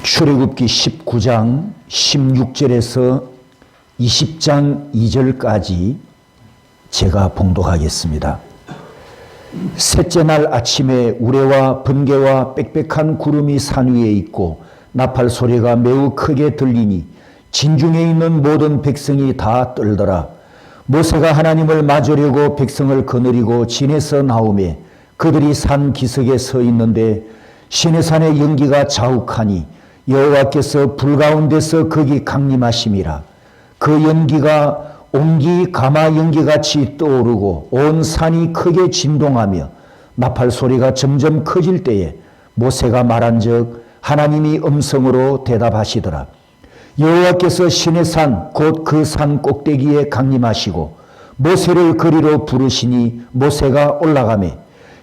출애굽기 19장 16절에서 20장 2절까지 제가 봉독하겠습니다. 셋째 날 아침에 우레와 번개와 빽빽한 구름이 산 위에 있고 나팔 소리가 매우 크게 들리니 진중에 있는 모든 백성이 다 떨더라. 모세가 하나님을 맞으려고 백성을 거느리고 진에서 나오매 그들이 산 기슭에 서 있는데 시내산의 연기가 자욱하니 여호와께서 불 가운데서 거기 강림하심이라. 그 연기가 옹기 가마 연기같이 떠오르고 온 산이 크게 진동하며 나팔 소리가 점점 커질 때에 모세가 말한즉 하나님이 음성으로 대답하시더라. 여호와께서 시내산 곧 그 산 꼭대기에 강림하시고 모세를 거리로 부르시니 모세가 올라가매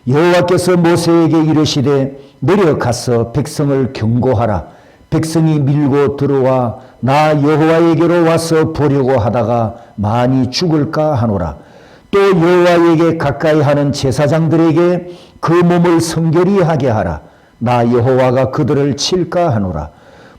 여호와께서 모세에게 이르시되 내려가서 백성을 경고하라. 백성이 밀고 들어와 나 여호와에게로 와서 보려고 하다가 많이 죽을까 하노라. 또 여호와에게 가까이 하는 제사장들에게 그 몸을 성결히 하게 하라. 나 여호와가 그들을 칠까 하노라.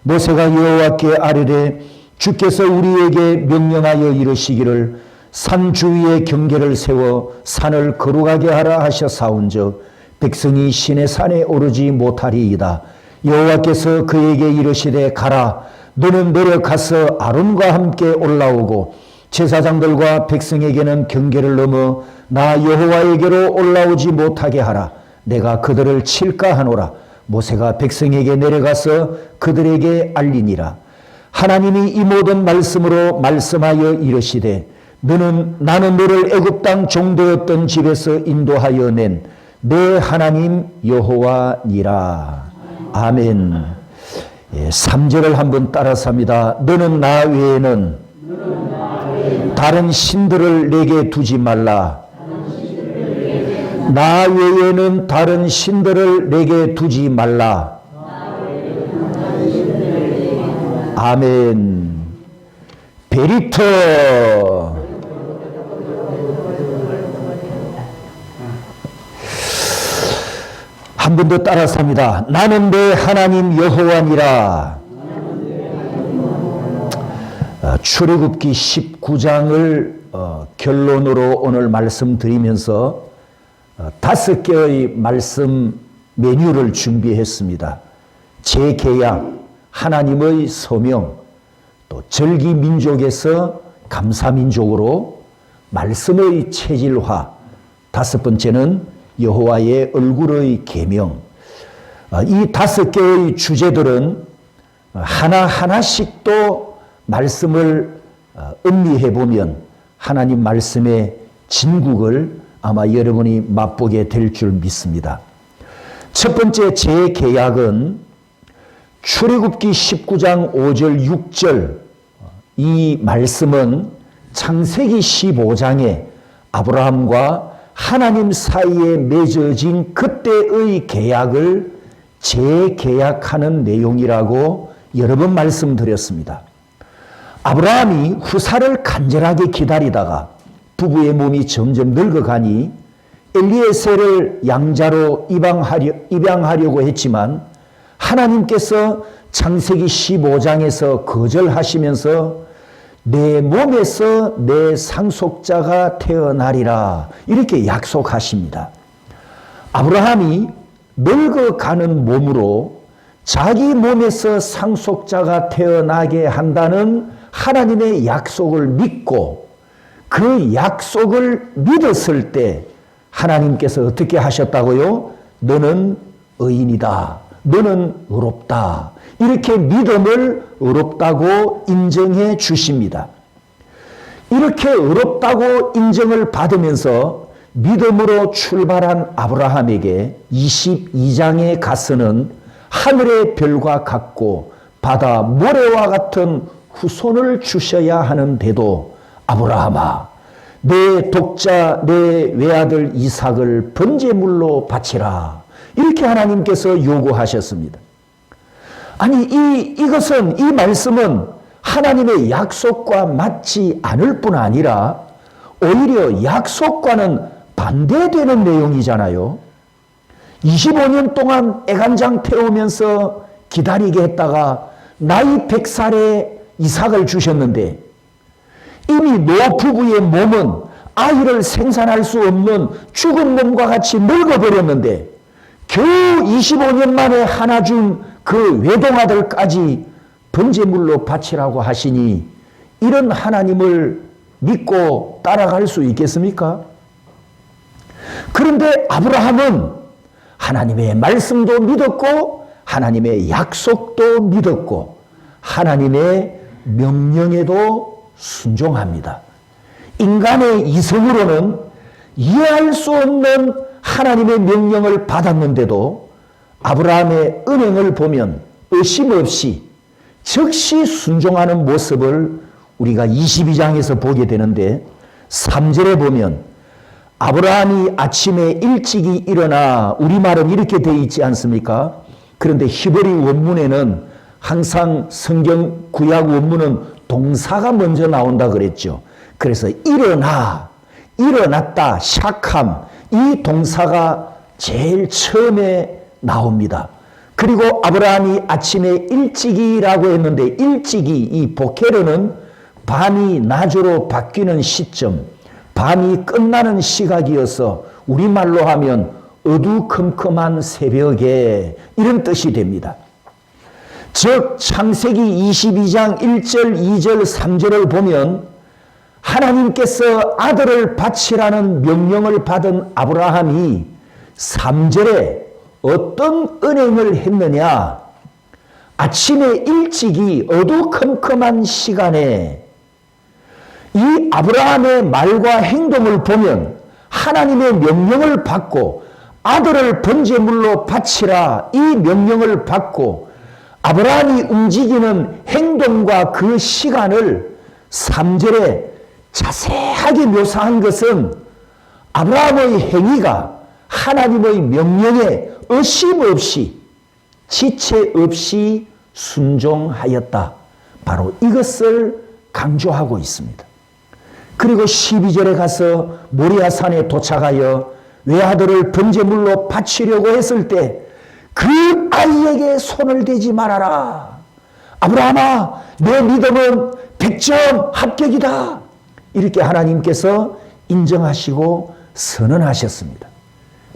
모세가 여호와께 아뢰되 주께서 우리에게 명령하여 이르시기를 산 주위에 경계를 세워 산을 거룩하게 하라 하셨사온즉 백성이 시내산에 오르지 못하리이다. 여호와께서 그에게 이르시되 가라. 너는 내려가서 아론과 함께 올라오고 제사장들과 백성에게는 경계를 넘어 나 여호와에게로 올라오지 못하게 하라. 내가 그들을 칠까 하노라. 모세가 백성에게 내려가서 그들에게 알리니라. 하나님이 이 모든 말씀으로 말씀하여 이르시되 나는 너를 애굽 땅 종되었던 집에서 인도하여 낸 내 하나님 여호와니라. 아멘. 3절을 한번 따라서 합니다. 너는 나 외에는 다른 신들을 내게 두지 말라. 나 외에는 다른 신들을 내게 두지 말라. 아멘. 베리터. 한 번 더 따라서 합니다. 나는 내 하나님 여호와니라. 출애굽기 19장을 결론으로 오늘 말씀드리면서 5개의 말씀 메뉴를 준비했습니다. 재계약, 하나님의 서명, 또 절기민족에서 감사민족으로 말씀의 체질화, 5번째는 여호와의 얼굴의 계명. 이 5개의 주제들은 하나하나씩 또 말씀을 음미해 보면 하나님 말씀의 진국을 아마 여러분이 맛보게 될 줄 믿습니다. 첫 번째 재계약은 출애굽기 19장 5절 6절 이 말씀은 창세기 15장에 아브라함과 하나님 사이에 맺어진 그때의 계약을 재계약하는 내용이라고 여러 번 말씀드렸습니다. 아브라함이 후사를 간절하게 기다리다가 부부의 몸이 점점 늙어가니 엘리에셀을 양자로 입양하려고 했지만 하나님께서 창세기 15장에서 거절하시면서 내 몸에서 내 상속자가 태어나리라 이렇게 약속하십니다. 아브라함이 늙어가는 몸으로 자기 몸에서 상속자가 태어나게 한다는 하나님의 약속을 믿고 그 약속을 믿었을 때 하나님께서 어떻게 하셨다고요? 너는 의인이다. 너는 의롭다. 이렇게 믿음을 의롭다고 인정해 주십니다. 이렇게 의롭다고 인정을 받으면서 믿음으로 출발한 아브라함에게 22장에 가서는 하늘의 별과 같고 바다 모래와 같은 후손을 주셔야 하는데도 아브라함아 내 독자 내 외아들 이삭을 번제물로 바치라 이렇게 하나님께서 요구하셨습니다. 아니 이것은 이 말씀은 하나님의 약속과 맞지 않을 뿐 아니라 오히려 약속과는 반대되는 내용이잖아요. 25년 동안 애간장 태우면서 기다리게 했다가 나이 100살에 이삭을 주셨는데 이미 노부부의 몸은 아이를 생산할 수 없는 죽은 몸과 같이 늙어버렸는데 겨우 25년 만에 하나 준 그 외동아들까지 번제물로 바치라고 하시니 이런 하나님을 믿고 따라갈 수 있겠습니까? 그런데 아브라함은 하나님의 말씀도 믿었고 하나님의 약속도 믿었고 하나님의 명령에도 순종합니다. 인간의 이성으로는 이해할 수 없는 하나님의 명령을 받았는데도 아브라함의 은행을 보면 의심 없이 즉시 순종하는 모습을 우리가 22장에서 보게 되는데 3절에 보면 아브라함이 아침에 일찍이 일어나 우리말은 이렇게 되어 있지 않습니까? 그런데 히브리 원문에는 항상 성경 구약 원문은 동사가 먼저 나온다 그랬죠. 그래서 일어났다, 샥함 이 동사가 제일 처음에 나옵니다. 그리고 아브라함이 아침에 일찍이라고 했는데 일찍이 이 보케르는 밤이 낮으로 바뀌는 시점, 밤이 끝나는 시각이어서 우리말로 하면 어두컴컴한 새벽에 이런 뜻이 됩니다. 즉 창세기 22장 1절, 2절, 3절을 보면 하나님께서 아들을 바치라는 명령을 받은 아브라함이 3절에 어떤 은행을 했느냐? 아침에 일찍이 어두컴컴한 시간에 이 아브라함의 말과 행동을 보면 하나님의 명령을 받고 아들을 번제물로 바치라 이 명령을 받고 아브라함이 움직이는 행동과 그 시간을 3절에 자세하게 묘사한 것은 아브라함의 행위가 하나님의 명령에 의심 없이 지체 없이 순종하였다. 바로 이것을 강조하고 있습니다. 그리고 12절에 가서 모리아산에 도착하여 외아들을 번제물로 바치려고 했을 때 그 아이에게 손을 대지 말아라. 아브라함아, 내 믿음은 100점 합격이다. 이렇게 하나님께서 인정하시고 선언하셨습니다.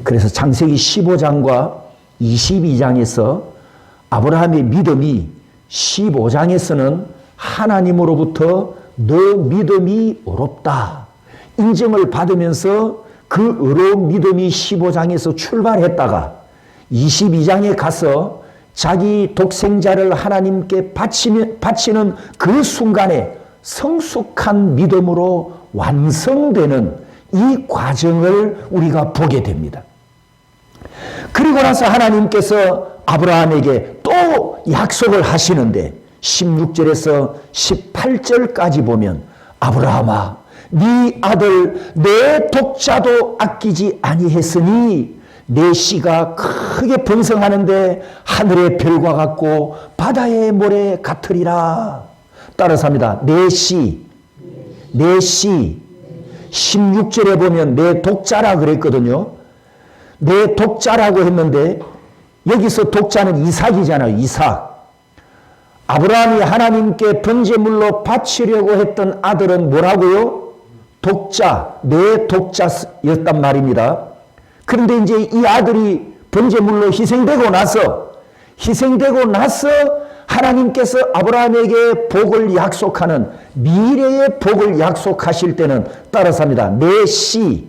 그래서 창세기 15장과 22장에서 아브라함의 믿음이 15장에서는 하나님으로부터 너 믿음이 어렵다 인정을 받으면서 그 어려운 믿음이 15장에서 출발했다가 22장에 가서 자기 독생자를 하나님께 바치는 그 순간에 성숙한 믿음으로 완성되는 이 과정을 우리가 보게 됩니다. 그리고 나서 하나님께서 아브라함에게 또 약속을 하시는데 16절에서 18절까지 보면 아브라함아, 네 아들 내 독자도 아끼지 아니했으니 내 씨가 크게 번성하는데 하늘의 별과 같고 바다의 모래 같으리라. 따라서 합니다. 내 씨 16절에 보면 내 독자라 그랬거든요. 내 독자라고 했는데 여기서 독자는 이삭이잖아요. 이삭. 아브라함이 하나님께 번제물로 바치려고 했던 아들은 뭐라고요? 독자, 내 독자였단 말입니다. 그런데 이제 이 아들이 번제물로 희생되고 나서 하나님께서 아브라함에게 복을 약속하는 미래의 복을 약속하실 때는 따라서 합니다. 내 씨.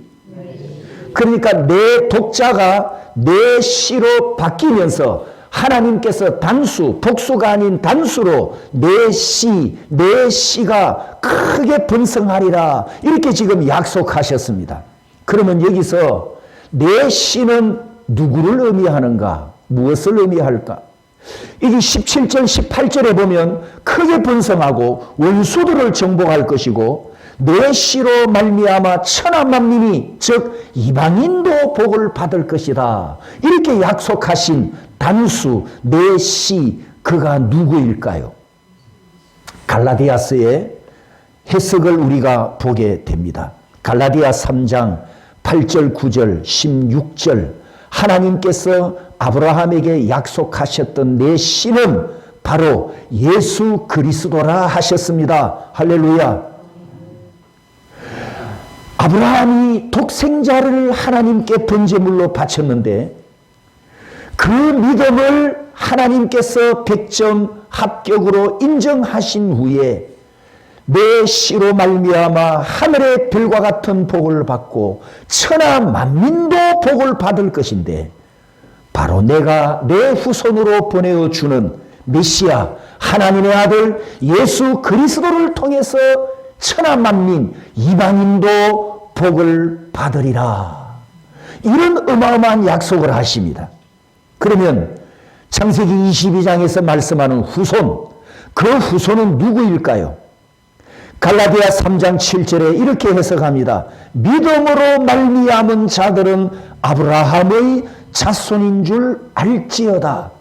그러니까 내 독자가 내 씨로 바뀌면서 하나님께서 복수가 아닌 단수로 내 씨가 크게 번성하리라 이렇게 지금 약속하셨습니다. 그러면 여기서 내 씨는 누구를 의미하는가? 무엇을 의미할까? 이게 17절 18절에 보면 크게 번성하고 원수들을 정복할 것이고 내 씨로 말미암아 천하만민이 즉 이방인도 복을 받을 것이다. 이렇게 약속하신 단수 내 씨 그가 누구일까요? 갈라디아서의 해석을 우리가 보게 됩니다. 갈라디아 3장 8절 9절 16절 하나님께서 아브라함에게 약속하셨던 내 씨는 바로 예수 그리스도라 하셨습니다. 할렐루야. 아브라함이 독생자를 하나님께 번제물로 바쳤는데 그 믿음을 하나님께서 100점 합격으로 인정하신 후에 내 씨로 말미암아 하늘의 별과 같은 복을 받고 천하 만민도 복을 받을 것인데 바로 내가 내 후손으로 보내어 주는 메시아 하나님의 아들 예수 그리스도를 통해서 천하 만민 이방인도 복을 받으리라. 이런 어마어마한 약속을 하십니다. 그러면 창세기 22장에서 말씀하는 후손, 그 후손은 누구일까요? 갈라디아 3장 7절에 이렇게 해석합니다. 믿음으로 말미암은 자들은 아브라함의 자손인 줄 알지어다.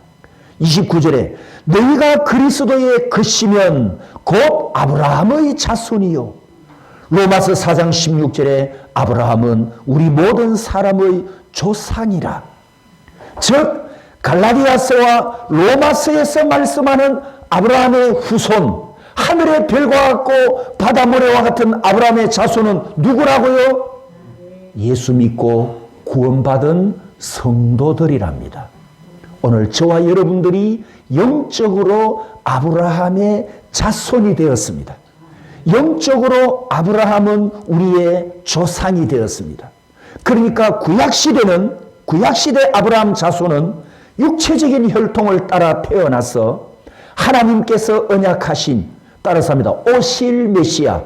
29절에 너희가 그리스도의 것이면 곧 아브라함의 자손이요. 로마서 4장 16절에 아브라함은 우리 모든 사람의 조상이라. 즉 갈라디아서와 로마서에서 말씀하는 아브라함의 후손, 하늘의 별과 같고 바다 모래와 같은 아브라함의 자손은 누구라고요? 예수 믿고 구원받은 성도들이랍니다. 오늘 저와 여러분들이 영적으로 아브라함의 자손이 되었습니다. 영적으로 아브라함은 우리의 조상이 되었습니다. 그러니까 구약시대 아브라함 자손은 육체적인 혈통을 따라 태어나서 하나님께서 언약하신, 따라서 합니다, 오실 메시아,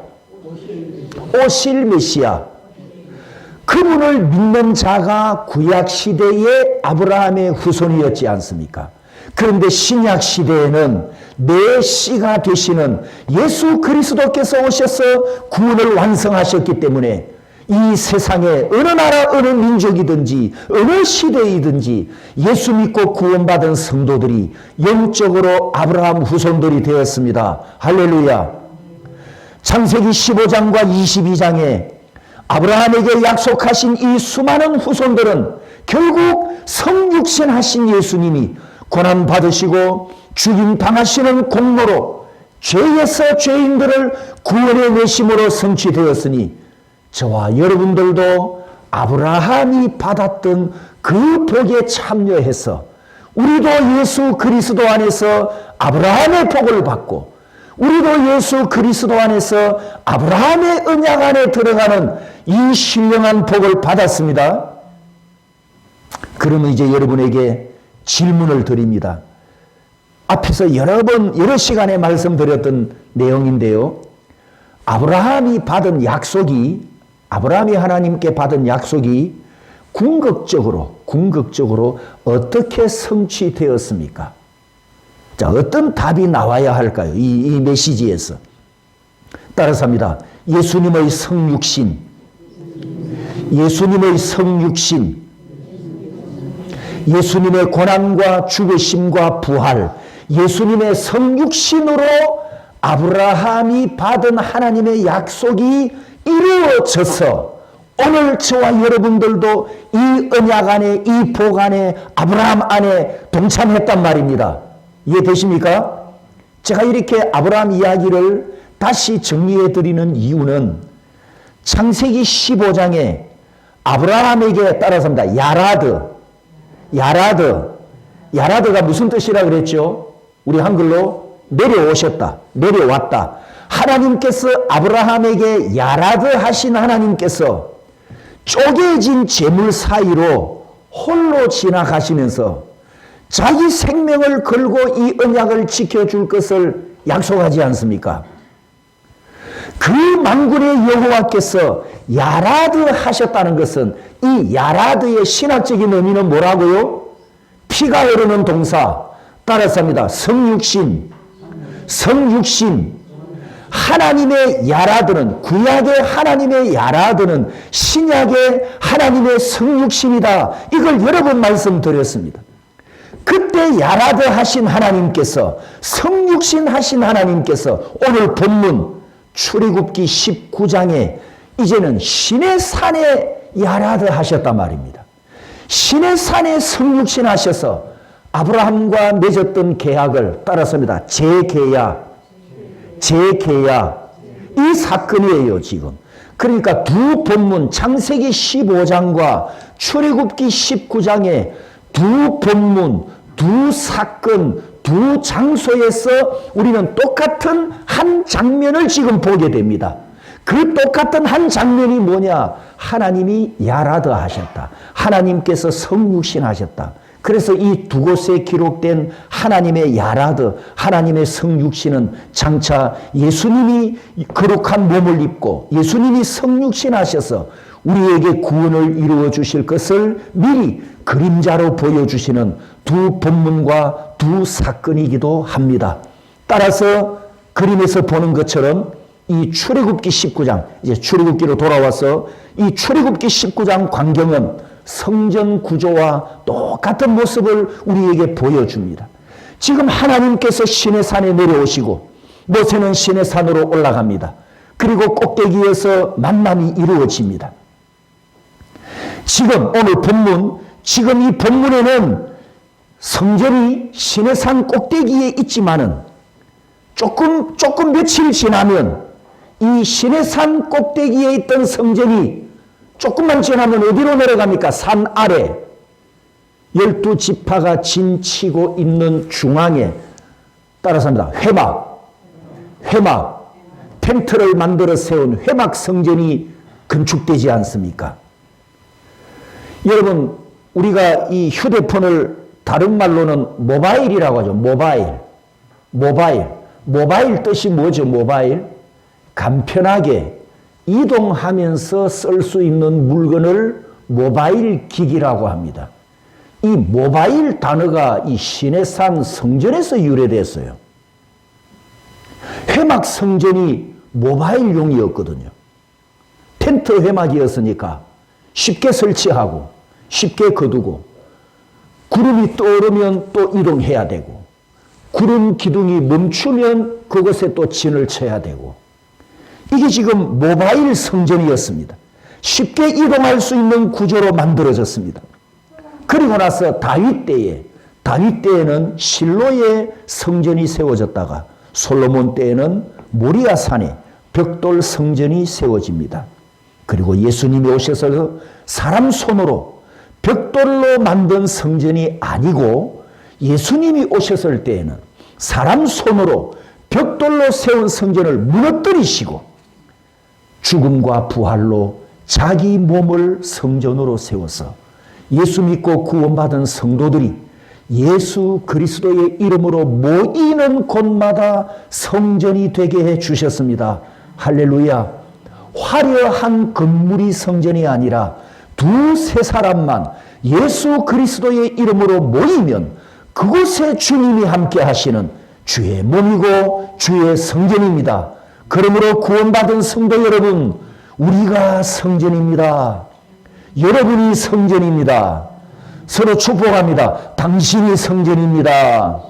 그분을 믿는 자가 구약시대의 아브라함의 후손이었지 않습니까? 그런데 신약시대에는 내 씨가 되시는 예수 그리스도께서 오셔서 구원을 완성하셨기 때문에 이 세상에 어느 나라 어느 민족이든지 어느 시대이든지 예수 믿고 구원받은 성도들이 영적으로 아브라함 후손들이 되었습니다. 할렐루야. 창세기 15장과 22장에 아브라함에게 약속하신 이 수많은 후손들은 결국 성육신 하신 예수님이 고난받으시고 죽임 당하시는 공로로 죄에서 죄인들을 구원해 내심으로 성취되었으니 저와 여러분들도 아브라함이 받았던 그 복에 참여해서 우리도 예수 그리스도 안에서 아브라함의 복을 받고 우리도 예수 그리스도 안에서 아브라함의 언약 안에 들어가는 이 신령한 복을 받았습니다. 그러면 이제 여러분에게 질문을 드립니다. 앞에서 여러 시간에 말씀드렸던 내용인데요. 아브라함이 하나님께 받은 약속이 궁극적으로 어떻게 성취되었습니까? 자, 어떤 답이 나와야 할까요? 이 메시지에서. 따라서 합니다. 예수님의 성육신, 예수님의 고난과 죽으심과 부활, 예수님의 성육신으로 아브라함이 받은 하나님의 약속이 이루어져서 오늘 저와 여러분들도 이 언약 안에, 이 복 안에, 아브라함 안에 동참했단 말입니다. 이해되십니까? 제가 이렇게 아브라함 이야기를 다시 정리해 드리는 이유는 창세기 15장에 아브라함에게 따라서 합니다. 야라드가 무슨 뜻이라 그랬죠? 우리 한글로 내려왔다. 하나님께서 아브라함에게 야라드 하신 하나님께서 쪼개진 재물 사이로 홀로 지나가시면서 자기 생명을 걸고 이 언약을 지켜줄 것을 약속하지 않습니까? 그 만군의 여호와께서 야라드 하셨다는 것은 이 야라드의 신학적인 의미는 뭐라고요? 피가 흐르는 동사, 따라서 합니다. 성육신. 하나님의 야라드는, 구약의 하나님의 야라드는 신약의 하나님의 성육신이다. 이걸 여러 번 말씀드렸습니다. 그때 야라드 하신 하나님께서, 성육신 하신 하나님께서 오늘 본문 출애굽기 19장에 이제는 신의 산에 야라드 하셨단 말입니다. 신의 산에 성육신하셔서 아브라함과 맺었던 계약을 따라서입니다. 재계약. 이 사건이에요, 지금. 그러니까 두 본문, 창세기 15장과 출애굽기 19장의 두 본문, 두 사건, 두 장소에서 우리는 똑같은 한 장면을 지금 보게 됩니다. 그 똑같은 한 장면이 뭐냐? 하나님이 야라드 하셨다. 하나님께서 성육신하셨다. 그래서 이 두 곳에 기록된 하나님의 야라드, 하나님의 성육신은 장차 예수님이 거룩한 몸을 입고 예수님이 성육신하셔서 우리에게 구원을 이루어 주실 것을 미리 그림자로 보여주시는 두 본문과 두 사건이기도 합니다. 따라서 그림에서 보는 것처럼 이 출애굽기 19장, 이제 출애굽기로 돌아와서 이 출애굽기 19장 광경은 성전 구조와 똑같은 모습을 우리에게 보여줍니다. 지금 하나님께서 신의 산에 내려오시고 모세는 신의 산으로 올라갑니다. 그리고 꼭대기에서 만남이 이루어집니다. 지금 오늘 본문, 지금 이 본문에는 성전이 신의 산 꼭대기에 있지만은 조금 며칠 지나면 이 신의 산 꼭대기에 있던 성전이 조금만 지나면 어디로 내려갑니까? 산 아래 12지파가 진치고 있는 중앙에 따라서 합니다. 회막 텐트를 만들어 세운 회막 성전이 건축되지 않습니까? 여러분, 우리가 이 휴대폰을 다른 말로는 모바일이라고 하죠. 모바일 뜻이 뭐죠? 모바일? 간편하게 이동하면서 쓸 수 있는 물건을 모바일 기기라고 합니다. 이 모바일 단어가 이 신의 산 성전에서 유래됐어요. 회막 성전이 모바일용이었거든요. 텐트 회막이었으니까 쉽게 설치하고 쉽게 거두고 구름이 떠오르면 또 이동해야 되고 구름 기둥이 멈추면 그곳에 또 진을 쳐야 되고 이게 지금 모바일 성전이었습니다. 쉽게 이동할 수 있는 구조로 만들어졌습니다. 그리고 나서 다윗 때에는 실로에 성전이 세워졌다가 솔로몬 때에는 모리아 산에 벽돌 성전이 세워집니다. 그리고 예수님이 오셔서 사람 손으로 벽돌로 만든 성전이 아니고 예수님이 오셨을 때에는 사람 손으로 벽돌로 세운 성전을 무너뜨리시고 죽음과 부활로 자기 몸을 성전으로 세워서 예수 믿고 구원받은 성도들이 예수 그리스도의 이름으로 모이는 곳마다 성전이 되게 해 주셨습니다. 할렐루야. 화려한 건물이 성전이 아니라 두세 사람만 예수 그리스도의 이름으로 모이면 그곳에 주님이 함께 하시는 주의 몸이고 주의 성전입니다. 그러므로 구원받은 성도 여러분, 우리가 성전입니다. 여러분이 성전입니다. 서로 축복합니다. 당신이 성전입니다.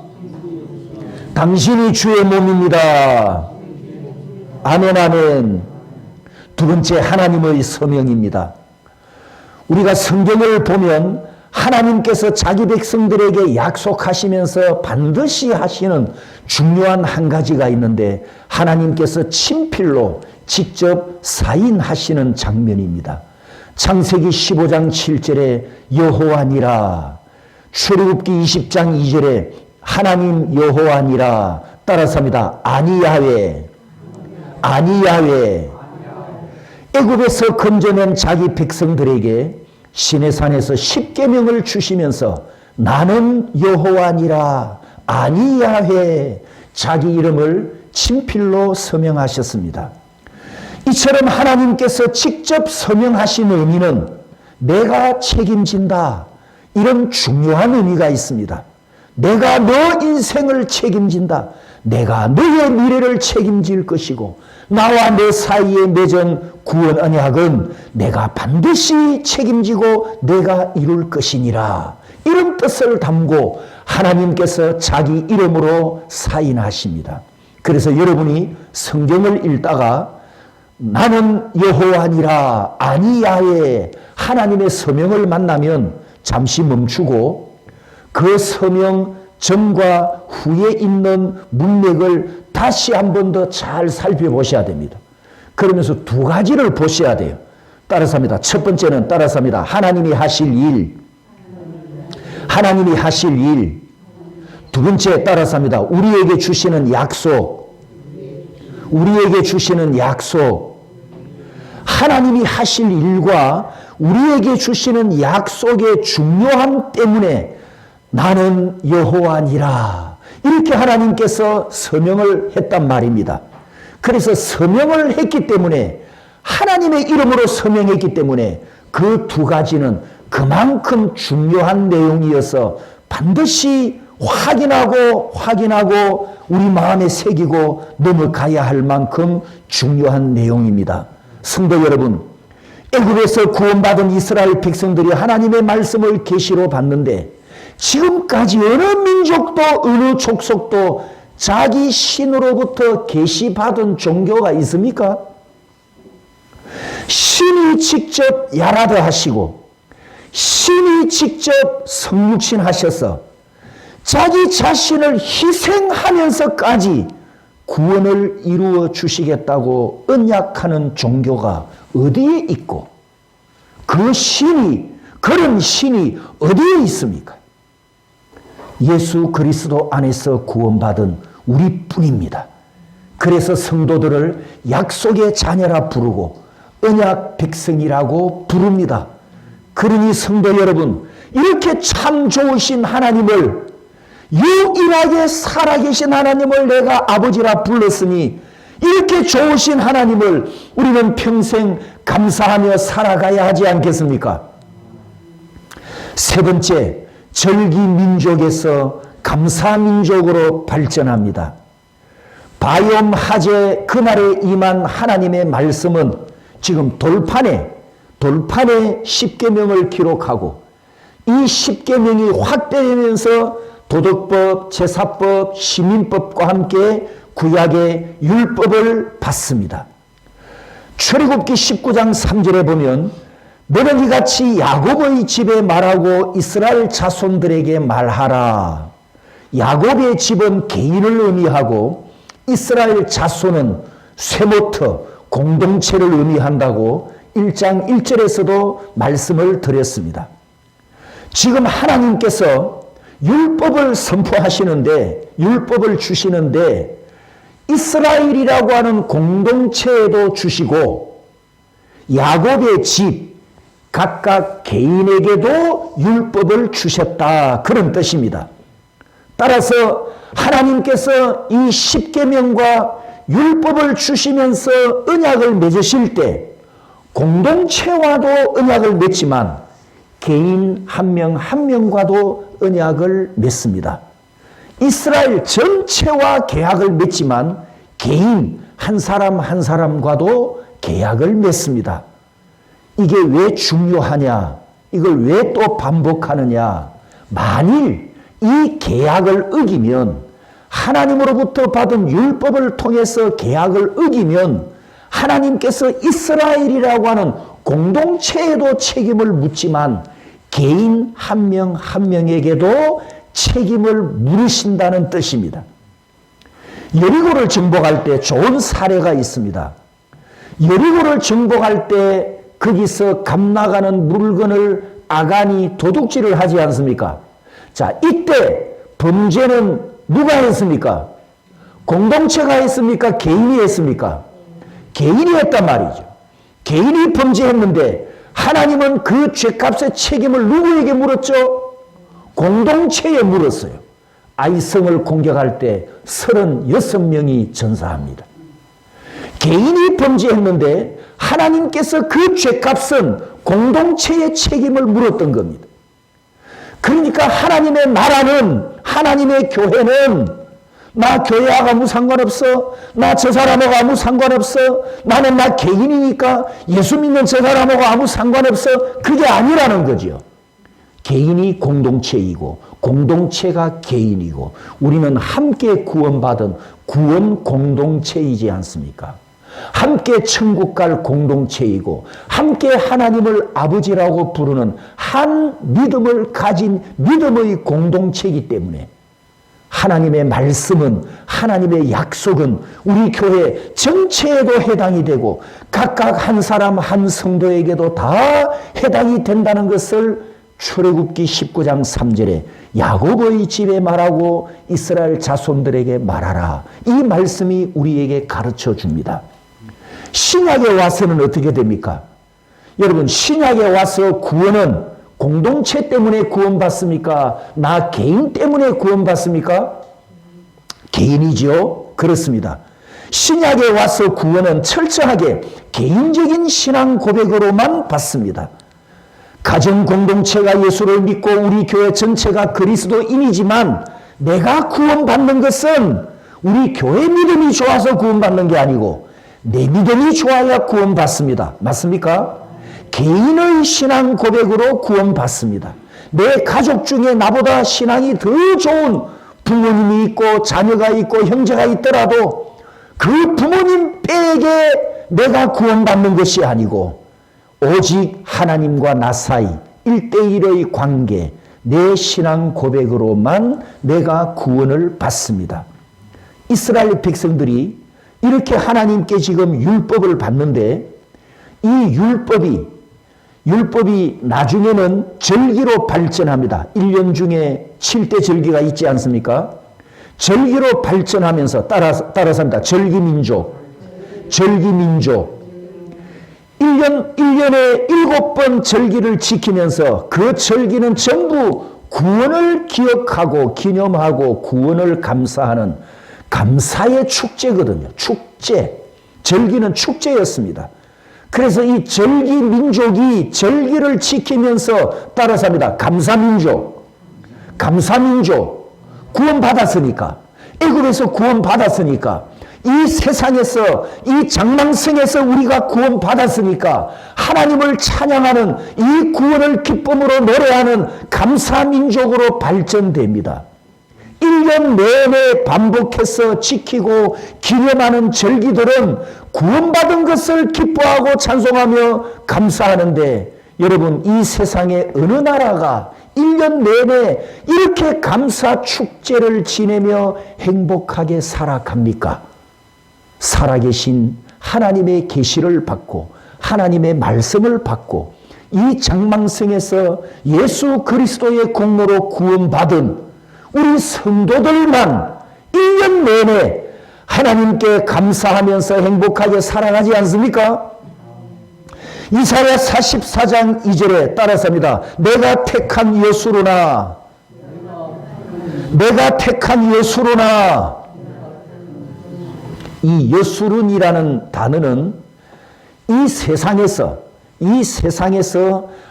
당신이 주의 몸입니다. 아멘, 아멘. 두 번째, 하나님의 서명입니다. 우리가 성경을 보면 하나님께서 자기 백성들에게 약속하시면서 반드시 하시는 중요한 한 가지가 있는데 하나님께서 친필로 직접 사인하시는 장면입니다. 창세기 15장 7절에 여호와니라, 출애굽기 20장 2절에 하나님 여호와니라, 따라서 합니다. 아니야훼. 애굽에서 건져낸 자기 백성들에게 신의 산에서 십계명을 주시면서 나는 여호와니라, 아니야훼, 자기 이름을 친필로 서명하셨습니다. 이처럼 하나님께서 직접 서명하신 의미는 내가 책임진다, 이런 중요한 의미가 있습니다. 내가 너 인생을 책임진다. 내가 너의 미래를 책임질 것이고 나와 너 사이에 맺은 구원 언약은 내가 반드시 책임지고 내가 이룰 것이니라. 이런 뜻을 담고 하나님께서 자기 이름으로 사인하십니다. 그래서 여러분이 성경을 읽다가 나는 여호와니라, 아니야훼, 하나님의 서명을 만나면 잠시 멈추고 그 서명 전과 후에 있는 문맥을 다시 한 번 더 잘 살펴보셔야 됩니다. 그러면서 두 가지를 보셔야 돼요. 따라서 합니다. 첫 번째는 따라서 합니다. 하나님이 하실 일. 하나님이 하실 일. 두 번째 따라서 합니다. 우리에게 주시는 약속. 우리에게 주시는 약속. 하나님이 하실 일과 우리에게 주시는 약속의 중요함 때문에 나는 여호와니라. 이렇게 하나님께서 서명을 했단 말입니다. 그래서 서명을 했기 때문에 하나님의 이름으로 서명했기 때문에 그 두 가지는 그만큼 중요한 내용이어서 반드시 확인하고 우리 마음에 새기고 넘어가야 할 만큼 중요한 내용입니다. 성도 여러분, 애굽에서 구원받은 이스라엘 백성들이 하나님의 말씀을 계시로 받는데 지금까지 어느 민족도 어느 족속도 자기 신으로부터 계시받은 종교가 있습니까? 신이 직접 야라드 하시고 신이 직접 성육신 하셔서 자기 자신을 희생하면서까지 구원을 이루어 주시겠다고 언약하는 종교가 어디에 있고 그 신이, 그런 신이 어디에 있습니까? 예수 그리스도 안에서 구원받은 우리뿐입니다. 그래서 성도들을 약속의 자녀라 부르고 언약 백성이라고 부릅니다. 그러니 성도 여러분, 이렇게 참 좋으신 하나님을, 유일하게 살아계신 하나님을 내가 아버지라 불렀으니 이렇게 좋으신 하나님을 우리는 평생 감사하며 살아가야 하지 않겠습니까? 세 번째, 절기민족에서 감사민족으로 발전합니다. 바염 하제 그날에 임한 하나님의 말씀은 지금 돌판에 십계명을 기록하고 이 십계명이 확대되면서 도덕법, 제사법, 시민법과 함께 구약의 율법을 받습니다. 출애굽기 19장 3절에 보면 너는 이같이 야곱의 집에 말하고 이스라엘 자손들에게 말하라. 야곱의 집은 개인을 의미하고 이스라엘 자손은 쇠모터, 공동체를 의미한다고 1장 1절에서도 말씀을 드렸습니다. 지금 하나님께서 율법을 선포하시는데, 율법을 주시는데 이스라엘이라고 하는 공동체에도 주시고 야곱의 집 각각 개인에게도 율법을 주셨다, 그런 뜻입니다. 따라서 하나님께서 이 십계명과 율법을 주시면서 언약을 맺으실 때 공동체와도 언약을 맺지만 개인 한 명 한 명과도 언약을 맺습니다. 이스라엘 전체와 계약을 맺지만 개인 한 사람 한 사람과도 계약을 맺습니다. 이게 왜 중요하냐? 이걸 왜 또 반복하느냐? 만일 이 계약을 어기면, 하나님으로부터 받은 율법을 통해서 계약을 어기면 하나님께서 이스라엘이라고 하는 공동체에도 책임을 묻지만 개인 한 명 한 명에게도 책임을 물으신다는 뜻입니다. 여리고를 정복할 때 좋은 사례가 있습니다. 여리고를 정복할 때 거기서 값나가는 물건을 아간이 도둑질을 하지 않습니까? 자, 이때 범죄는 누가 했습니까? 공동체가 했습니까? 개인이 했습니까? 개인이 했단 말이죠. 개인이 범죄했는데 하나님은 그 죄값의 책임을 누구에게 물었죠? 공동체에 물었어요. 아이성을 공격할 때 36명이 전사합니다. 개인이 범죄했는데 하나님께서 그 죄값은 공동체의 책임을 물었던 겁니다. 그러니까 하나님의 나라는, 하나님의 교회는 나 교회하고 아무 상관없어, 나 저 사람하고 아무 상관없어, 나는 나 개인이니까 예수 믿는 저 사람하고 아무 상관없어, 그게 아니라는 거죠. 개인이 공동체이고 공동체가 개인이고 우리는 함께 구원받은 구원 공동체이지 않습니까? 함께 천국 갈 공동체이고 함께 하나님을 아버지라고 부르는 한 믿음을 가진 믿음의 공동체이기 때문에 하나님의 말씀은, 하나님의 약속은 우리 교회 전체에도 해당이 되고 각각 한 사람 한 성도에게도 다 해당이 된다는 것을 출애굽기 19장 3절에 야곱의 집에 말하고 이스라엘 자손들에게 말하라. 이 말씀이 우리에게 가르쳐 줍니다. 신약에 와서는 어떻게 됩니까? 여러분, 신약에 와서 구원은 공동체 때문에 구원받습니까? 나 개인 때문에 구원받습니까? 개인이죠. 그렇습니다. 신약에 와서 구원은 철저하게 개인적인 신앙 고백으로만 받습니다. 가정 공동체가 예수를 믿고 우리 교회 전체가 그리스도인이지만 내가 구원받는 것은 우리 교회 믿음이 좋아서 구원받는 게 아니고 내 믿음이 좋아야 구원받습니다. 맞습니까? 개인의 신앙 고백으로 구원받습니다. 내 가족 중에 나보다 신앙이 더 좋은 부모님이 있고 자녀가 있고 형제가 있더라도 그 부모님 뼈에게 내가 구원받는 것이 아니고 오직 하나님과 나 사이 1대1의 관계, 내 신앙 고백으로만 내가 구원을 받습니다. 이스라엘 백성들이 이렇게 하나님께 지금 율법을 받는데 이 율법이 나중에는 절기로 발전합니다. 1년 중에 7대 절기가 있지 않습니까? 절기로 발전하면서 따라서 합니다. 절기민족. 1년에 7번 절기를 지키면서 그 절기는 전부 구원을 기억하고 기념하고 구원을 감사하는 감사의 축제거든요. 축제. 절기는 축제였습니다. 그래서 이 절기 민족이 절기를 지키면서 따라서 합니다. 감사민족. 구원받았으니까. 애굽에서 구원받았으니까. 이 세상에서, 이 장망성에서 우리가 구원받았으니까 하나님을 찬양하는 이 구원을 기쁨으로 노래하는 감사민족으로 발전됩니다. 1년 내내 반복해서 지키고 기념하는 절기들은 구원받은 것을 기뻐하고 찬송하며 감사하는데 여러분, 이 세상의 어느 나라가 1년 내내 이렇게 감사 축제를 지내며 행복하게 살아갑니까? 살아계신 하나님의 계시를 받고 하나님의 말씀을 받고 이 장망성에서 예수 그리스도의 공로로 구원받은 우리 성도들만 1년 내내 하나님께 감사하면서 행복하게 살아가지 않습니까? 이사야 44장 2절에 따라서 합니다. 내가 택한 여수로나 이 여수론이라는 단어는 이 세상에서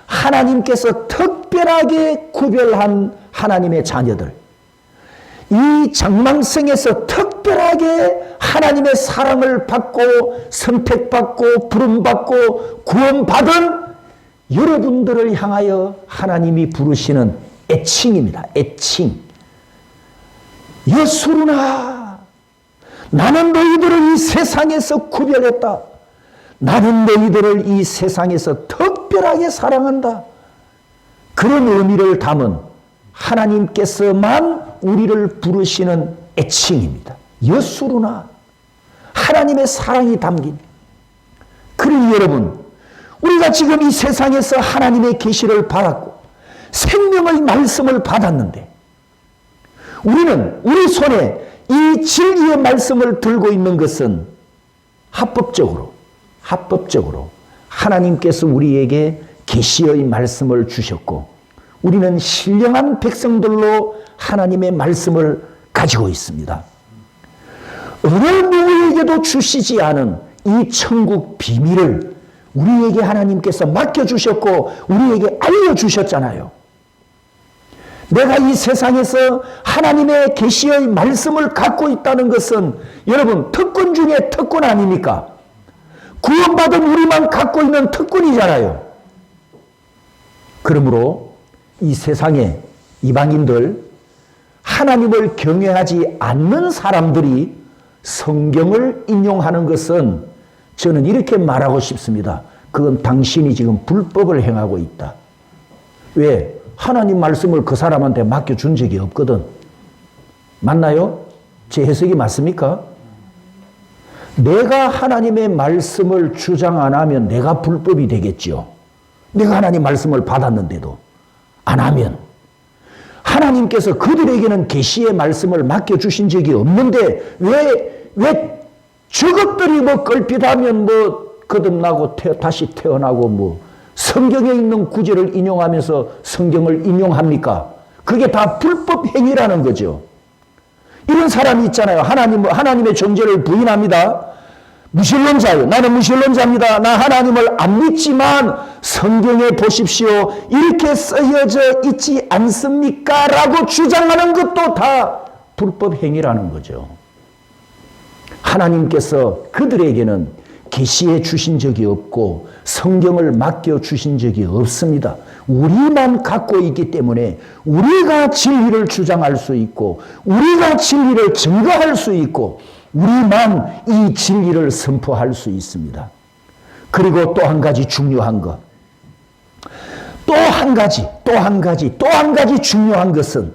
하나님께서 특별하게 구별한 하나님의 자녀들, 이 장망성에서 특별하게 하나님의 사랑을 받고 선택받고 부름받고 구원받은 여러분들을 향하여 하나님이 부르시는 애칭입니다. 애칭. 예수로나 나는 너희들을 이 세상에서 구별했다. 나는 너희들을 이 세상에서 특별하게 사랑한다. 그런 의미를 담은 하나님께서만 우리를 부르시는 애칭입니다. 여수로나 하나님의 사랑이 담긴. 그러니 여러분, 우리가 지금 이 세상에서 하나님의 계시를 받았고 생명의 말씀을 받았는데 우리는 우리 손에 이 진리의 말씀을 들고 있는 것은 합법적으로 하나님께서 우리에게 계시의 말씀을 주셨고 우리는 신령한 백성들로 하나님의 말씀을 가지고 있습니다. 어느 누구에게도 주시지 않은 이 천국 비밀을 우리에게 하나님께서 맡겨주셨고 우리에게 알려주셨잖아요. 내가 이 세상에서 하나님의 계시의 말씀을 갖고 있다는 것은 여러분 특권 중에 특권 아닙니까? 구원받은 우리만 갖고 있는 특권이잖아요. 그러므로 이 세상에 이방인들, 하나님을 경외하지 않는 사람들이 성경을 인용하는 것은 저는 이렇게 말하고 싶습니다. 그건 당신이 지금 불법을 행하고 있다. 왜? 하나님 말씀을 그 사람한테 맡겨준 적이 없거든. 맞나요? 제 해석이 맞습니까? 내가 하나님의 말씀을 주장 안 하면 내가 불법이 되겠죠. 내가 하나님 말씀을 받았는데도 안 하면. 하나님께서 그들에게는 계시의 말씀을 맡겨주신 적이 없는데 왜 저것들이 뭐 걸핏하면 뭐 거듭나고 다시 태어나고 뭐 성경에 있는 구절을 인용하면서 성경을 인용합니까? 그게 다 불법 행위라는 거죠. 이런 사람이 있잖아요. 하나님의 존재를 부인합니다. 무신론자예요. 나는 무신론자입니다. 나 하나님을 안 믿지만 성경에 보십시오. 이렇게 쓰여져 있지 않습니까? 라고 주장하는 것도 다 불법 행위라는 거죠. 하나님께서 그들에게는 계시해 주신 적이 없고 성경을 맡겨 주신 적이 없습니다. 우리만 갖고 있기 때문에 우리가 진리를 주장할 수 있고 우리가 진리를 증거할 수 있고 우리만 이 진리를 선포할 수 있습니다. 그리고 또 한 가지 중요한 것. 또 한 가지 중요한 것은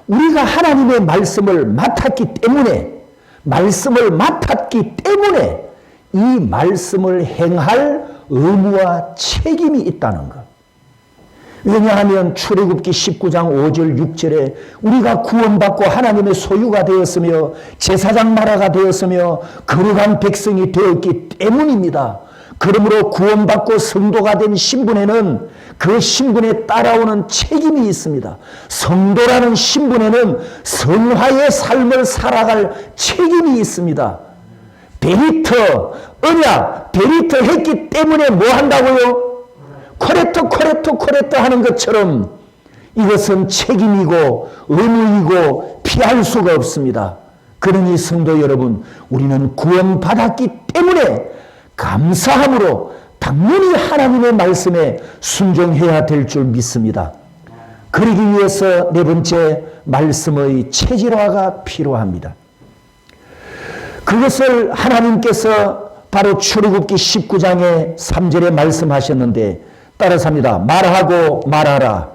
우리가 하나님의 말씀을 맡았기 때문에 이 말씀을 행할 의무와 책임이 있다는 것. 왜냐하면 출애굽기 19장 5절 6절에 우리가 구원받고 하나님의 소유가 되었으며 제사장 나라가 되었으며 거룩한 백성이 되었기 때문입니다. 그러므로 구원받고 성도가 된 신분에는 그 신분에 따라오는 책임이 있습니다. 성도라는 신분에는 성화의 삶을 살아갈 책임이 있습니다. 베리터, 언약, 베리터 했기 때문에 뭐 한다고요? 코레토 하는 것처럼 이것은 책임이고 의무이고 피할 수가 없습니다. 그러니 성도 여러분, 우리는 구원받았기 때문에 감사함으로 당연히 하나님의 말씀에 순종해야 될 줄 믿습니다. 그러기 위해서 네 번째, 말씀의 체질화가 필요합니다. 그것을 하나님께서 바로 출애굽기 19장의 3절에 말씀하셨는데 따라서 합니다. 말하고 말하라.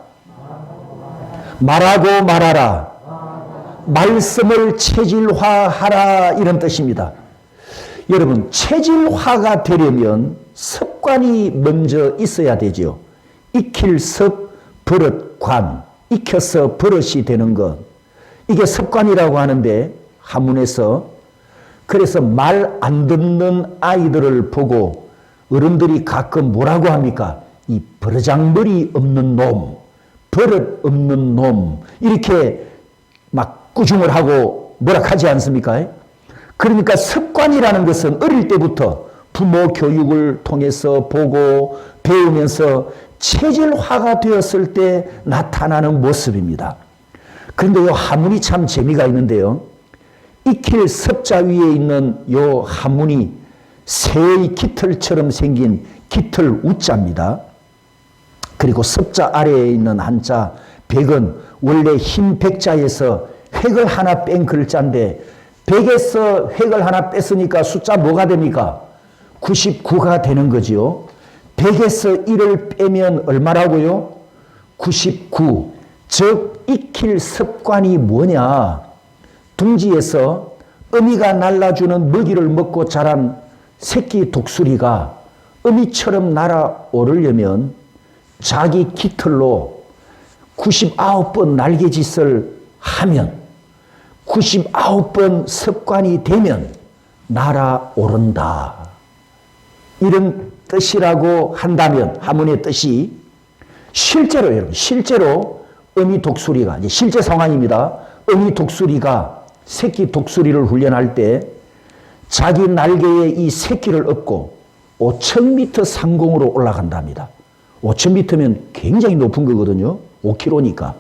말씀을 체질화하라, 이런 뜻입니다. 여러분, 체질화가 되려면 습관이 먼저 있어야 되죠. 익힐섭 버릇 관, 익혀서 버릇이 되는 것, 이게 습관이라고 하는데 한문에서, 그래서 말 안 듣는 아이들을 보고 어른들이 가끔 뭐라고 합니까? 이 버르장머리 없는 놈, 버릇 없는 놈, 이렇게 막 꾸중을 하고 뭐라 하지 않습니까? 그러니까 습관이라는 것은 어릴 때부터 부모 교육을 통해서 보고 배우면서 체질화가 되었을 때 나타나는 모습입니다. 그런데 이 한문이 참 재미가 있는데요. 익힐 섭자 위에 있는 이 한문이 새의 깃털처럼 생긴 깃털 우자입니다. 그리고 섭자 아래에 있는 한자 백은 원래 흰 백자에서 획을 하나 뺀 글자인데 100에서 획을 하나 뺐으니까 숫자 뭐가 됩니까? 99가 되는 거지요. 100에서 1을 빼면 얼마라고요? 99. 즉 익힐 습관이 뭐냐? 둥지에서 어미가 날라주는 먹이를 먹고 자란 새끼 독수리가 어미처럼 날아오르려면 자기 깃털로 99번 날개짓을 하면 99번 습관이 되면 날아오른다. 이런 뜻이라고 한다면, 한문의 뜻이 실제로, 여러분, 실제로 어미 독수리가, 이제 실제 상황입니다. 어미 독수리가 새끼 독수리를 훈련할 때 자기 날개에 이 새끼를 업고 5,000m 상공으로 올라간답니다. 5,000m면 굉장히 높은 거거든요. 5km니까.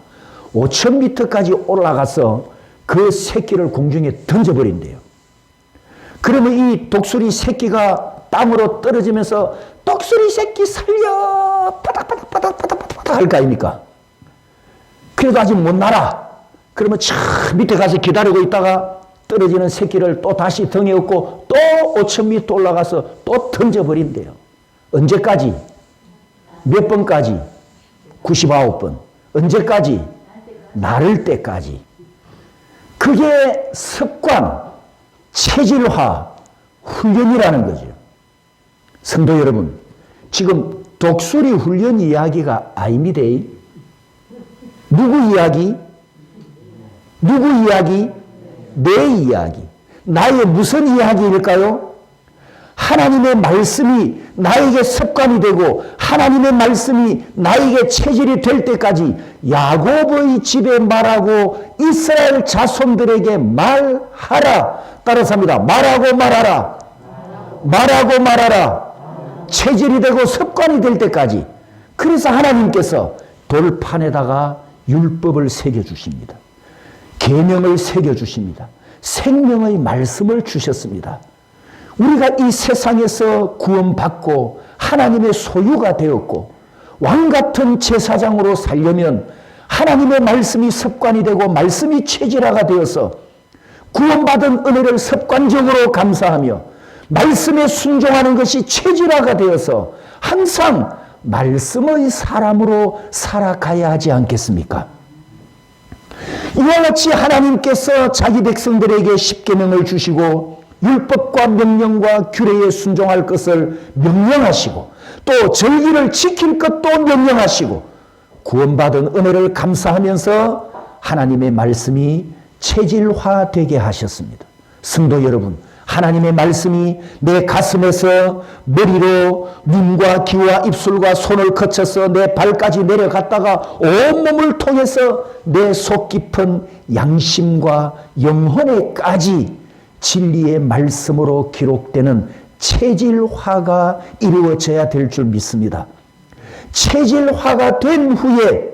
5,000m까지 올라가서 그 새끼를 공중에 던져버린대요. 그러면 이 독수리 새끼가 땅으로 떨어지면서 독수리 새끼 살려! 파닥파닥 할 거 아닙니까? 그래도 아직 못 날아. 그러면 저 밑에 가서 기다리고 있다가 떨어지는 새끼를 또 다시 등에 업고 또 5,000미 또 올라가서 또 던져버린대요. 언제까지? 몇 번까지? 99번. 언제까지? 나를 때까지. 그게 습관, 체질화, 훈련이라는 거죠. 성도 여러분, 지금 독수리 훈련 이야기가 아닙니다. 누구 이야기? 누구 이야기? 내 이야기. 나의 무슨 이야기일까요? 하나님의 말씀이 나에게 습관이 되고 하나님의 말씀이 나에게 체질이 될 때까지 야곱의 집에 말하고 이스라엘 자손들에게 말하라. 따라서 합니다. 말하고 말하라. 말하고 말하라. 체질이 되고 습관이 될 때까지. 그래서 하나님께서 돌판에다가 율법을 새겨주십니다. 계명을 새겨주십니다. 생명의 말씀을 주셨습니다. 우리가 이 세상에서 구원받고 하나님의 소유가 되었고 왕같은 제사장으로 살려면 하나님의 말씀이 습관이 되고 말씀이 체질화가 되어서 구원받은 은혜를 습관적으로 감사하며 말씀에 순종하는 것이 체질화가 되어서 항상 말씀의 사람으로 살아가야 하지 않겠습니까? 이와 같이 하나님께서 자기 백성들에게 십계명을 주시고 율법과 명령과 규례에 순종할 것을 명령하시고 또 절기를 지킬 것도 명령하시고 구원받은 은혜를 감사하면서 하나님의 말씀이 체질화되게 하셨습니다. 성도 여러분, 하나님의 말씀이 내 가슴에서 머리로 눈과 귀와 입술과 손을 거쳐서 내 발까지 내려갔다가 온몸을 통해서 내 속 깊은 양심과 영혼에까지 진리의 말씀으로 기록되는 체질화가 이루어져야 될 줄 믿습니다. 체질화가 된 후에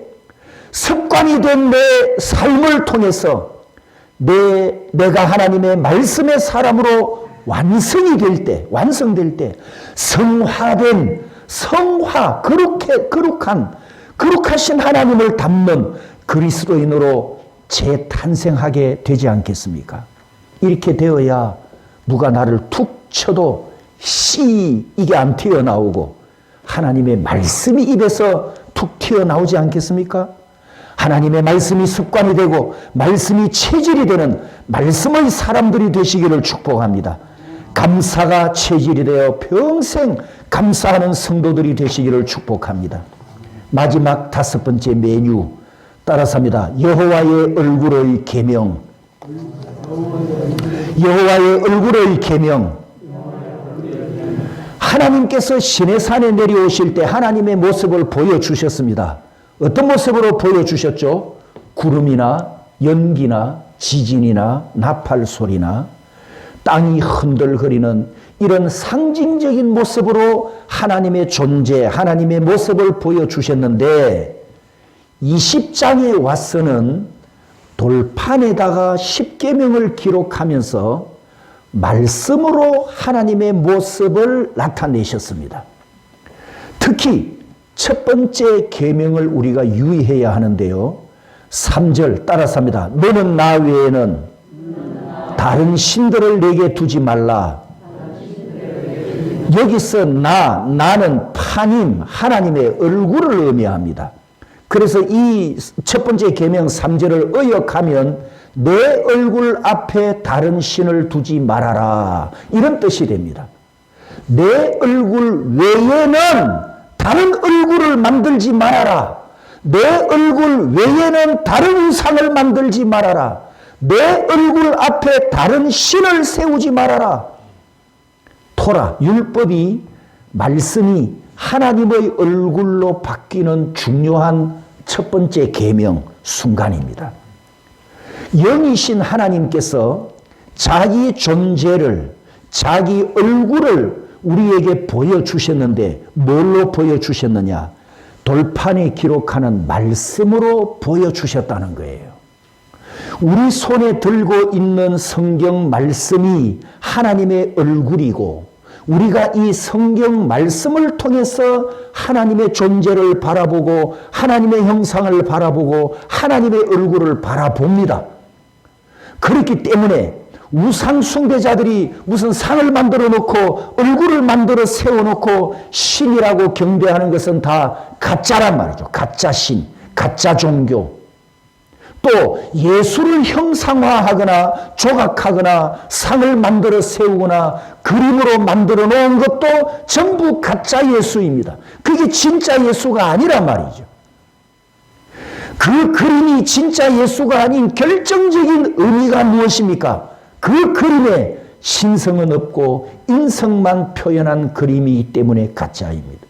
습관이 된 내 삶을 통해서 내가 하나님의 말씀의 사람으로 완성될 때 거룩하신 하나님을 닮는 그리스도인으로 재탄생하게 되지 않겠습니까? 이렇게 되어야 누가 나를 툭 쳐도 이게 안 튀어나오고 하나님의 말씀이 입에서 툭 튀어나오지 않겠습니까? 하나님의 말씀이 습관이 되고 말씀이 체질이 되는 말씀의 사람들이 되시기를 축복합니다. 감사가 체질이 되어 평생 감사하는 성도들이 되시기를 축복합니다. 마지막 5번째 메뉴 따라서 합니다. 여호와의 얼굴의 계명. 여호와의 얼굴의 계명. 하나님께서 시내산에 내려오실 때 하나님의 모습을 보여주셨습니다. 어떤 모습으로 보여주셨죠? 구름이나 연기나 지진이나 나팔 소리나 땅이 흔들거리는 이런 상징적인 모습으로 하나님의 존재, 하나님의 모습을 보여주셨는데 20장에 와서는 돌판에다가 십계명을 기록하면서 말씀으로 하나님의 모습을 나타내셨습니다. 특히 첫 번째 계명을 우리가 유의해야 하는데요. 3절 따라서 합니다. 너는 나 외에는 다른 신들을 내게 두지 말라. 여기서 나는 파님, 하나님의 얼굴을 의미합니다. 그래서 이 첫 번째 계명 3절을 의역하면 내 얼굴 앞에 다른 신을 두지 말아라. 이런 뜻이 됩니다. 내 얼굴 외에는 다른 얼굴을 만들지 말아라. 내 얼굴 외에는 다른 우상을 만들지 말아라. 내 얼굴 앞에 다른 신을 세우지 말아라. 토라, 율법이, 말씀이 하나님의 얼굴로 바뀌는 중요한 첫 번째 계명 순간입니다. 영이신 하나님께서 자기 존재를, 자기 얼굴을 우리에게 보여주셨는데 뭘로 보여주셨느냐? 돌판에 기록하는 말씀으로 보여주셨다는 거예요. 우리 손에 들고 있는 성경 말씀이 하나님의 얼굴이고 우리가 이 성경 말씀을 통해서 하나님의 존재를 바라보고 하나님의 형상을 바라보고 하나님의 얼굴을 바라봅니다. 그렇기 때문에 우상 숭배자들이 무슨 상을 만들어 놓고 얼굴을 만들어 세워놓고 신이라고 경배하는 것은 다 가짜란 말이죠. 가짜 신, 가짜 종교. 또 예수를 형상화하거나 조각하거나 상을 만들어 세우거나 그림으로 만들어 놓은 것도 전부 가짜 예수입니다. 그게 진짜 예수가 아니란 말이죠. 그 그림이 진짜 예수가 아닌 결정적인 의미가 무엇입니까? 그 그림에 신성은 없고 인성만 표현한 그림이기 때문에 가짜입니다.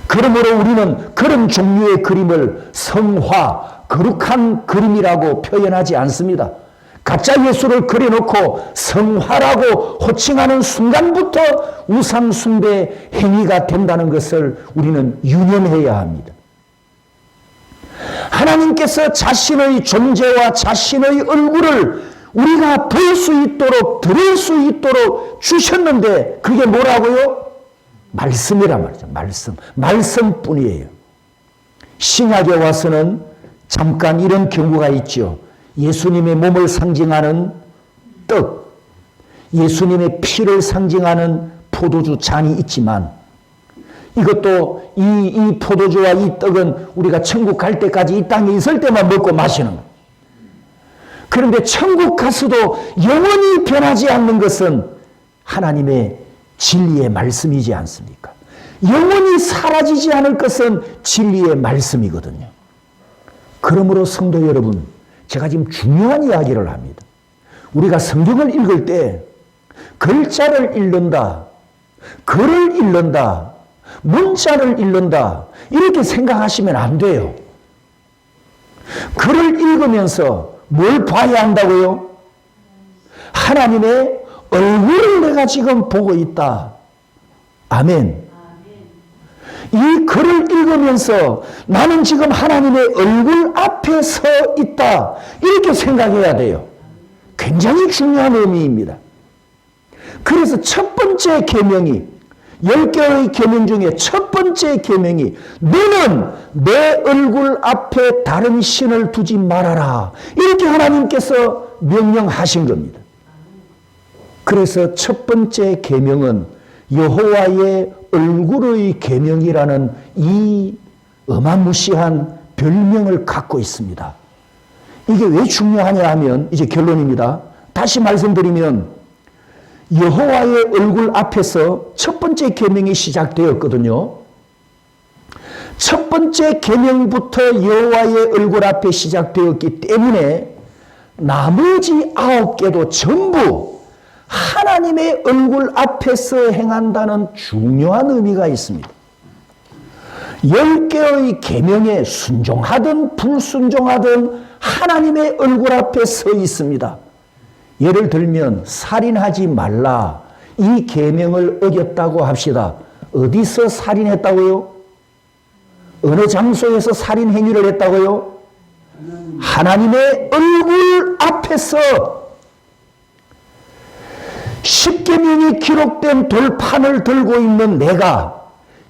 그러므로 우리는 그런 종류의 그림을 성화, 거룩한 그림이라고 표현하지 않습니다. 가짜 예수를 그려놓고 성화라고 호칭하는 순간부터 우상 숭배 행위가 된다는 것을 우리는 유념해야 합니다. 하나님께서 자신의 존재와 자신의 얼굴을 우리가 볼 수 있도록, 들을 수 있도록 주셨는데 그게 뭐라고요? 말씀이란 말이죠. 말씀. 말씀뿐이에요. 신약에 와서는 잠깐 이런 경우가 있죠. 예수님의 몸을 상징하는 떡, 예수님의 피를 상징하는 포도주 잔이 있지만 이것도 이 포도주와 이 떡은 우리가 천국 갈 때까지 이 땅에 있을 때만 먹고 마시는 거예요. 그런데 천국 가서도 영원히 변하지 않는 것은 하나님의 진리의 말씀이지 않습니까? 영원히 사라지지 않을 것은 진리의 말씀이거든요. 그러므로 성도 여러분, 제가 지금 중요한 이야기를 합니다. 우리가 성경을 읽을 때 글자를 읽는다, 글을 읽는다, 문자를 읽는다 이렇게 생각하시면 안 돼요. 글을 읽으면서 뭘 봐야 한다고요? 하나님의 얼굴을 내가 지금 보고 있다. 아멘. 이 글을 읽으면서 나는 지금 하나님의 얼굴 앞에 서 있다. 이렇게 생각해야 돼요. 굉장히 중요한 의미입니다. 그래서 첫 번째 계명이 10개의 계명 중에 첫 번째 계명이 너는 내 얼굴 앞에 다른 신을 두지 말아라. 이렇게 하나님께서 명령하신 겁니다. 그래서 첫 번째 계명은 여호와의 얼굴의 계명이라는 이 어마무시한 별명을 갖고 있습니다. 이게 왜 중요하냐 하면 이제 결론입니다. 다시 말씀드리면 여호와의 얼굴 앞에서 첫 번째 계명이 시작되었거든요. 첫 번째 계명부터 여호와의 얼굴 앞에 시작되었기 때문에 나머지 9개도 전부 하나님의 얼굴 앞에서 행한다는 중요한 의미가 있습니다. 10개의 계명에 순종하든 불순종하든 하나님의 얼굴 앞에 서 있습니다. 예를 들면 살인하지 말라 이 계명을 어겼다고 합시다. 어디서 살인했다고요? 어느 장소에서 살인 행위를 했다고요? 하나님의 얼굴 앞에서. 십계명이 기록된 돌판을 들고 있는 내가,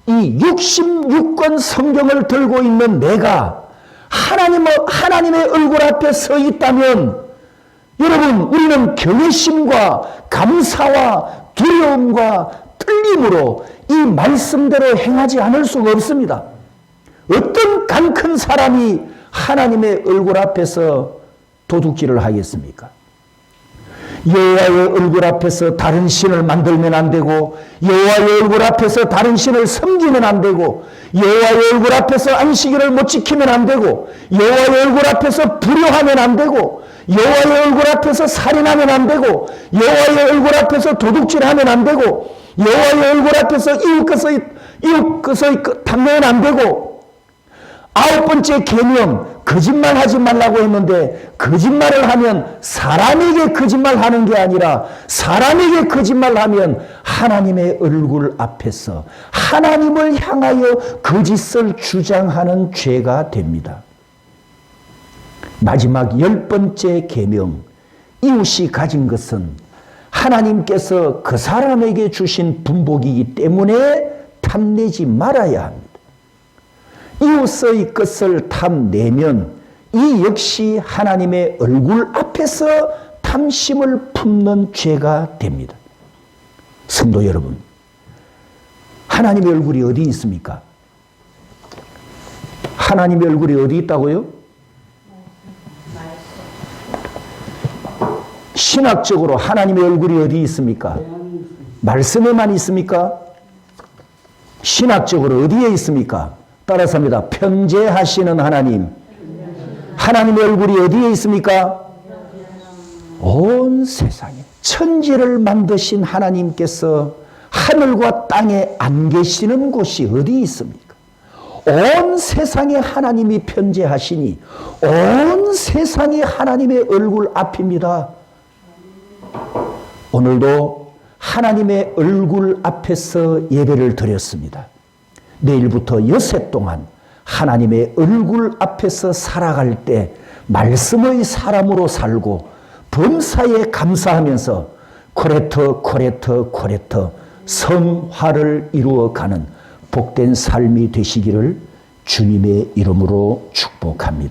이 66권 성경을 들고 있는 내가 하나님의 얼굴 앞에 서 있다면 여러분, 우리는 경외심과 감사와 두려움과 떨림으로 이 말씀대로 행하지 않을 수가 없습니다. 어떤 간 큰 사람이 하나님의 얼굴 앞에서 도둑질을 하겠습니까? 여호와의 얼굴 앞에서 다른 신을 만들면 안 되고, 여호와의 얼굴 앞에서 다른 신을 섬기면 안 되고, 여호와의 얼굴 앞에서 안식일을 못 지키면 안 되고, 여호와의 얼굴 앞에서 불효하면 안 되고, 여호와의 얼굴 앞에서 살인하면 안 되고, 여호와의 얼굴 앞에서 도둑질하면 안 되고, 여호와의 얼굴 앞에서 이웃 것의 탐내면 안 되고, 9번째 계명, 거짓말하지 말라고 했는데 거짓말을 하면 사람에게 거짓말하는 게 아니라 사람에게 거짓말하면 하나님의 얼굴 앞에서 하나님을 향하여 거짓을 주장하는 죄가 됩니다. 마지막 10번째 계명, 이웃이 가진 것은 하나님께서 그 사람에게 주신 분복이기 때문에 탐내지 말아야 합니다. 이웃의 것을 탐내면 이 역시 하나님의 얼굴 앞에서 탐심을 품는 죄가 됩니다. 성도 여러분, 하나님의 얼굴이 어디 있습니까? 하나님의 얼굴이 어디 있다고요? 신학적으로 하나님의 얼굴이 어디 있습니까? 말씀에만 있습니까? 신학적으로 어디에 있습니까? 따라서 합니다. 편재하시는 하나님. 하나님의 얼굴이 어디에 있습니까? 온 세상에. 천지를 만드신 하나님께서 하늘과 땅에 안 계시는 곳이 어디 있습니까? 온 세상에 하나님이 편재하시니 온 세상이 하나님의 얼굴 앞입니다. 오늘도 하나님의 얼굴 앞에서 예배를 드렸습니다. 내일부터 여세 동안 하나님의 얼굴 앞에서 살아갈 때 말씀의 사람으로 살고 범사에 감사하면서 코레터 성화를 이루어가는 복된 삶이 되시기를 주님의 이름으로 축복합니다.